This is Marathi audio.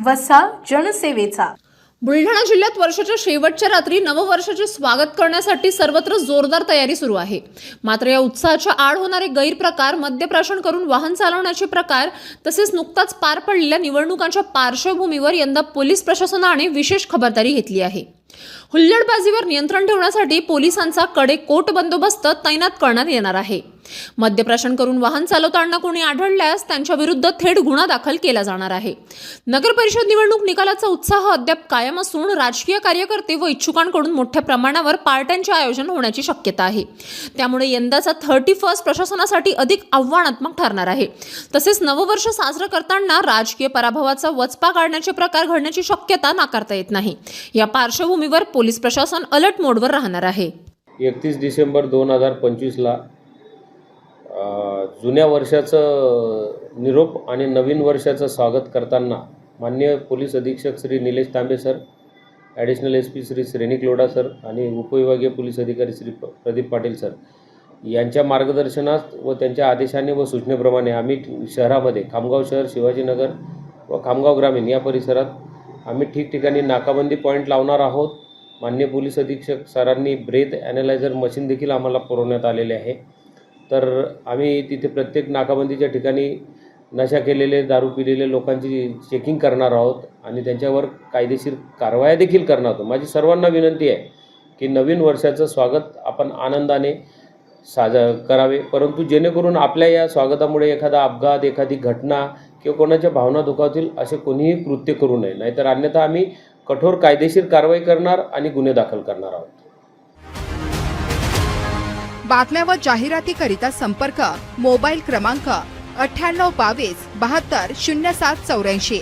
वसा जनसेवेचा। बुलढाणा जिल्ह्यात वर्षाच्या शेवटच्या रात्री नववर्षाचे स्वागत करण्यासाठी सर्वत्र जोरदार तयारी सुरू आहे। मात्र या उत्साहाच्या आड होणारे गैरप्रकार, मद्यप्राशन करून वाहन चालवण्याचे प्रकार तसेच नुकताच पार पडलेल्या निवडणुकांच्या पार्श्वभूमीवर यंदा पोलीस प्रशासनाने विशेष खबरदारी घेतली आहे। हुल्लडबाजीवर नियंत्रण ठेवण्यासाठी पोलिसांचा कडेकोट बंदोबस्त तैनात करण्यात येणार आहे। मद्यप्राशन करून वाहन चालवताना कोणी आढळल्यास त्यांच्या विरुद्ध थेट गुन्हा दाखल केला जाणार आहे। नगर परिषद निवडणूक निकालाचा उत्साह अद्याप कायम असून राजकीय कार्यकर्ते व इच्छुकांकडून मोठ्या प्रमाणावर पार्ट्यांचे आयोजन होण्याची शक्यता आहे। त्यामुळे यंदाचा 31 प्रशासनासाठी अधिक आव्हानात्मक ठरणार आहे। तसेच नववर्ष साजरा करताना राजकीय पराभवाचा वचपा काढण्याचे प्रकार घडण्याची शक्यता नाकारता येत नाही। या पार्श्वभूमीवर पोलीस प्रशासन अलर्ट मोडवर राहणार आहे। 31 डिसेंबर 2025 ला जुन्या वर्षाचं निरोप आणि नवीन वर्षाचं स्वागत करताना माननीय पोलीस अधीक्षक Shri Nilesh Tambe sir, additional SP Shri Shrenik Lodha sir आणि उपविभागीय पोलीस अधिकारी श्री प्रदीप पाटील सर यांच्या मार्गदर्शनात व त्यांच्या आदेशाने व सूचनेप्रमाणे आम्ही शहरामध्ये खामगाव शहर, शिवाजीनगर व खामगाव ग्रामीण या परिसरात आम्ही ठिकठिकाणी नाकाबंदी पॉईंट लावणार आहोत। माननीय पोलीस अधीक्षक सरांनी ब्रेथ ॲनालायझर मशीन देखील आम्हाला पुरवण्यात आलेले आहे। तर आम्ही तिथे प्रत्येक नाकाबंदीच्या ठिकाणी नशा केलेले, दारू पिलेले लोकांची चेकिंग करणार आहोत आणि त्यांच्यावर कायदेशीर कारवाया देखील करणार आहोत। माझी सर्वांना विनंती आहे की नवीन वर्षाचं स्वागत आपण आनंदाने करावे, परंतु जेणेकरून आपल्या या स्वागतामुळे एखादा अपघात, एखादी घटना किंवा कोणाच्या भावना दुखावतील असे कोणीही कृत्य करू नये, नाहीतर अन्यथा आम्ही कठोर कायदेशीर कारवाई करणार आणि गुन्हे दाखल करणार आहोत। बातम्या व जाहिरातीकरिता संपर्क मोबाईल क्रमांक 9822 72 0784।